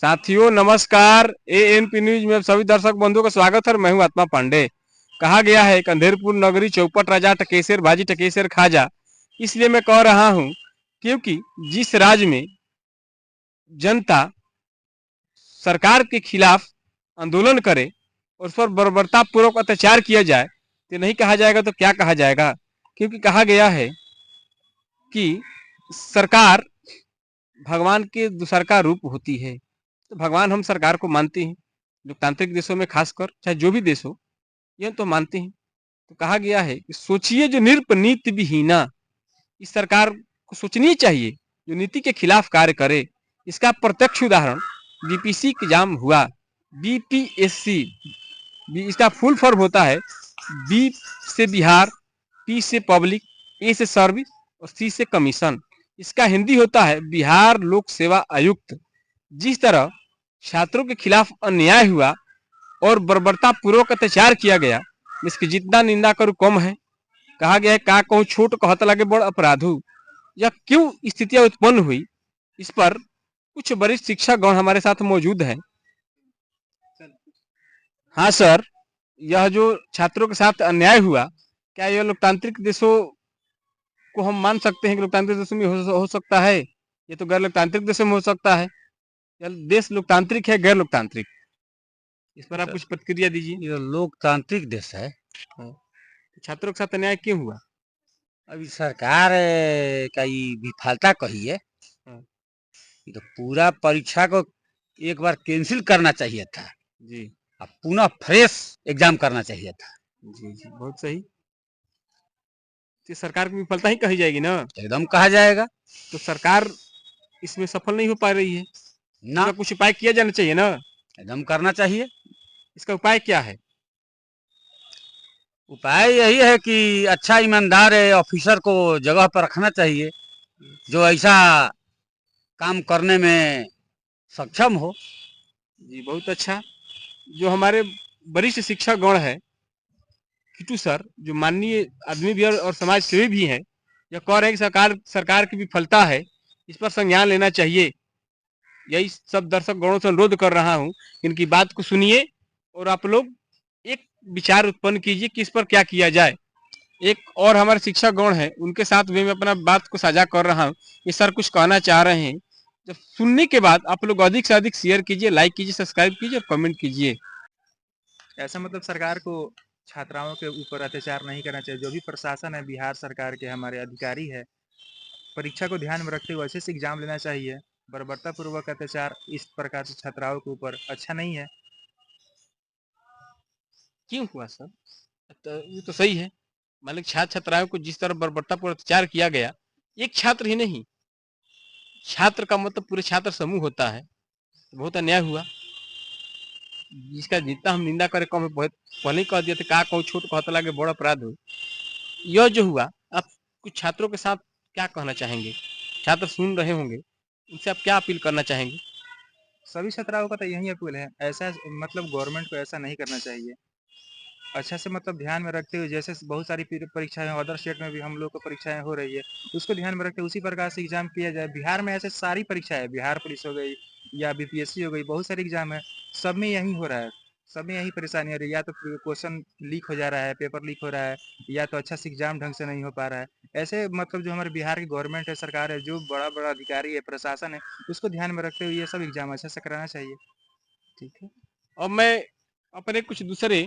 साथियों नमस्कार। ANP news में सभी दर्शक बंधुओं का स्वागत है। मैं हूं आत्मा पांडे। कहा गया है अंधेरपुर नगरी चौपट राजा टकेसर भाजी टकेसर खाजा। इसलिए मैं कह रहा हूं क्योंकि जिस राज्य में जनता सरकार के खिलाफ आंदोलन करे और उस पर बर्बरता पूर्वक अत्याचार किया जाए तो नहीं कहा जाएगा तो क्या कहा जाएगा। क्योंकि कहा गया है कि सरकार भगवान के दूसर का रूप होती है। तो भगवान हम सरकार को मानते हैं, लोकतांत्रिक देशों में खासकर चाहे जो भी देश हो, यह तो मानते हैं। तो कहा गया है कि सोचिए जो नीति विहीना, इस सरकार को सोचनी चाहिए जो नीति के खिलाफ कार्य करे। इसका प्रत्यक्ष उदाहरण बीपीसी एग्जाम हुआ। बीपीएससी इसका फुल फॉर्म होता है बी से बिहार, पी से पब्लिक, ए से सर्विस और सी से कमीशन। इसका हिंदी होता है बिहार लोक सेवा आयुक्त। जिस तरह छात्रों के खिलाफ अन्याय हुआ और बर्बरता पूर्वक अत्याचार किया गया, इसकी जितना निंदा करूं कम है। कहा गया है का कहूं छोट कहत लगे बड़ अपराधु। यह क्यों स्थितियां उत्पन्न हुई, इस पर कुछ वरिष्ठ शिक्षक गण हमारे साथ मौजूद हैं। हाँ सर, यह जो छात्रों के साथ अन्याय हुआ, क्या यह लोकतांत्रिक देशों को हम मान सकते हैं कि लोकतांत्रिक देशों में हो सकता है? ये तो गैर लोकतांत्रिक देशों में हो सकता है। या देश लोकतांत्रिक है गैर लोकतांत्रिक, इस पर आप कुछ प्रतिक्रिया दीजिए। ये लोकतांत्रिक देश है। तो छात्रों के साथ अन्याय क्यों हुआ? अभी सरकार का ये विफलता कही है। तो पूरा परीक्षा को एक बार कैंसिल करना चाहिए था जी। अब पुनः फ्रेश एग्जाम करना चाहिए था। जी जी, बहुत सही। तो सरकार की विफलता ही कही जाएगी ना? एकदम कहा जाएगा। तो सरकार इसमें सफल नहीं हो पा रही है, ना, इसका कुछ उपाय किया जाना चाहिए ना? एकदम करना चाहिए। इसका उपाय क्या है? उपाय यही है कि अच्छा ईमानदार ऑफिसर को जगह पर रखना चाहिए जो ऐसा काम करने में सक्षम हो। जी बहुत अच्छा। जो हमारे वरिष्ठ शिक्षक गण है किटू सर, जो माननीय आदमी भी और समाज सेवी भी हैं, यह कह रहे हैं कि सरकार की विफलता है, इस पर संज्ञान लेना चाहिए। यही सब दर्शक गणों से अनुरोध कर रहा हूं, इनकी बात को सुनिए और आप लोग एक विचार उत्पन्न कीजिए कि इस पर क्या किया जाए। एक और हमारे शिक्षक गण है, उनके साथ भी मैं अपना बात को साझा कर रहा हूँ कि सर कुछ कहना चाह रहे हैं। जब सुनने के बाद आप लोग अधिक से अधिक शेयर कीजिए, लाइक कीजिए, सब्सक्राइब कीजिए और कमेंट कीजिए। ऐसा मतलब सरकार को छात्राओं के ऊपर अत्याचार नहीं करना चाहिए। जो भी प्रशासन है बिहार सरकार के, हमारे अधिकारी है, परीक्षा को ध्यान में रखते हुए अच्छे से एग्जाम लेना चाहिए। बर्बरता पूर्वक अत्याचार इस प्रकार से छात्राओं के ऊपर अच्छा नहीं है। क्यों हुआ सर? तो ये तो सही है। मान छात्र छात्राओं को जिस तरह बर्बरतापूर्ण अत्याचार किया गया, एक छात्र ही नहीं, छात्र का मतलब पूरे छात्र समूह होता है। बहुत अन्याय हुआ, जिसका जितना हम निंदा करें कम है। बहुत पहले ही कह दिया था का कहूँ छोट कहता लगे बड़ा अपराध हो। यह जो हुआ, आप कुछ छात्रों के साथ क्या कहना चाहेंगे? छात्र सुन रहे होंगे, उनसे आप क्या अपील करना चाहेंगे? सभी छात्राओं का तो यही अपील है, ऐसा मतलब गवर्नमेंट को ऐसा नहीं करना चाहिए। अच्छा से मतलब ध्यान में रखते हुए, जैसे बहुत सारी परीक्षाएं अदर स्टेट में भी हम लोग को परीक्षाएं हो रही है, उसको ध्यान में रखते हुए उसी प्रकार से एग्जाम किया जाए। बिहार में ऐसे सारी परीक्षाएं, बिहार पुलिस हो गई या बीपीएससी हो गई, बहुत सारे एग्जाम है, सब में यही हो रहा है, सब में यही परेशानी हो रही है। या तो क्वेश्चन लीक हो जा रहा है, पेपर लीक हो रहा है, या तो अच्छा से एग्जाम ढंग से नहीं हो पा रहा है। ऐसे मतलब जो हमारे बिहार की गवर्नमेंट है, सरकार है, जो बड़ा बड़ा अधिकारी है, प्रशासन है, उसको ध्यान में रखते हुए ये सब एग्जाम अच्छा से कराना चाहिए। ठीक है। और मैं अपने कुछ दूसरे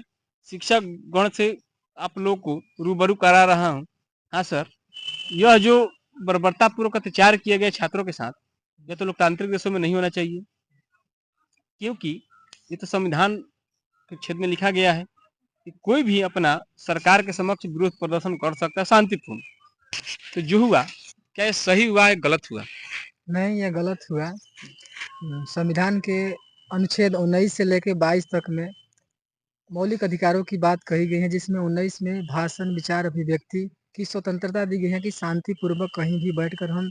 शिक्षक गण से आप लोग को रूबरू करा रहा हूँ। हाँ सर, यह जो बर्बरतापूर्वक अत्याचार किए गए छात्रों के साथ, यह तो लोकतांत्रिक देशों में नहीं होना चाहिए। क्योंकि ये तो संविधान के क्षेत्र में लिखा गया है कि कोई भी अपना सरकार के समक्ष विरोध प्रदर्शन कर सकता है शांतिपूर्ण। तो जो हुआ, क्या ये सही हुआ है गलत हुआ? नहीं, ये गलत हुआ। संविधान के अनुच्छेद 19 से लेकर 22 तक में मौलिक अधिकारों की बात कही गई है, जिसमें 19 में भाषण, विचार, अभिव्यक्ति की स्वतंत्रता दी गई है कि शांतिपूर्वक कहीं भी बैठकर हम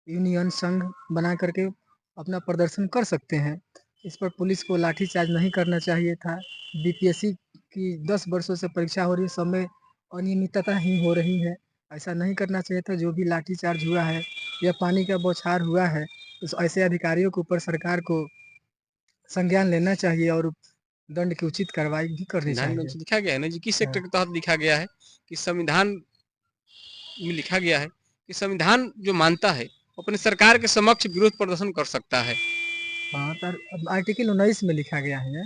यूनियन, संघ बना करके अपना प्रदर्शन कर सकते हैं। इस पर पुलिस को लाठीचार्ज नहीं करना चाहिए था। बीपीएससी की 10 वर्षों से परीक्षा हो रही है, सब में अनियमितता ही हो रही है, ऐसा नहीं करना चाहिए था। जो भी लाठीचार्ज हुआ है या पानी का बौछार हुआ है, तो ऐसे अधिकारियों के ऊपर सरकार को संज्ञान लेना चाहिए और दंड की उचित कार्रवाई भी करनी संविधान में चाहिए। तो लिखा गया है ना जी, किस हाँ। सेक्टर के तहत लिखा गया है कि संविधान में लिखा गया है कि संविधान जो मानता है वो अपने सरकार के समक्ष विरोध प्रदर्शन कर सकता है। हाँ, अब आर्टिकल 19 में लिखा गया है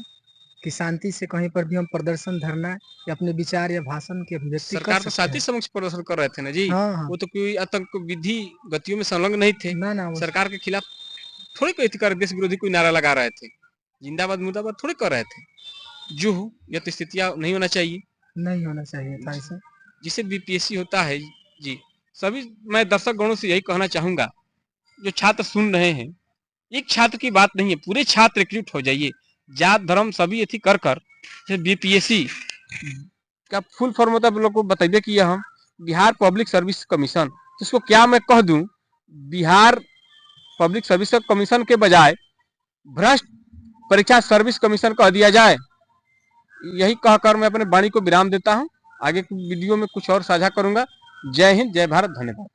कि शांति से कहीं पर भी हम प्रदर्शन, धरना या अपने विचार या भाषण की अभिव्यक्ति कर सरकार तो सकते शांति हैं। समक्ष प्रदर्शन कर रहे थे ना जी, हाँ, हाँ। वो तो कोई आतंक विधि गतियों में संलग्न नहीं थे। ना वो सरकार के खिलाफ थोड़ी कोई कर देश विरोधी कोई नारा लगा रहे थे, जिंदाबाद मुर्दाबाद थोड़ी कर रहे थे। जो हो यह तो स्थितियां नहीं होना चाहिए, नहीं होना चाहिए था ऐसा। जिसे बीपीएससी होता है जी। सभी मैं दर्शक गणों से यही कहना चाहूंगा, जो छात्र सुन रहे हैं, एक छात्र की बात नहीं है, पूरे छात्र एकजुट हो जाइए, जात धर्म सभी एथी कर कर बीपीएससी का फुल फॉर्म होता है, लोग को बताइए कि यह हम बिहार पब्लिक सर्विस कमीशन, जिसको क्या मैं कह दूं, बिहार पब्लिक सर्विस कमीशन के बजाय भ्रष्ट परीक्षा सर्विस कमीशन कह दिया जाए। यही कहकर मैं अपने वाणी को विराम देता हूं। आगे की वीडियो में कुछ और साझा करूंगा। जय हिंद, जय भारत, धन्यवाद।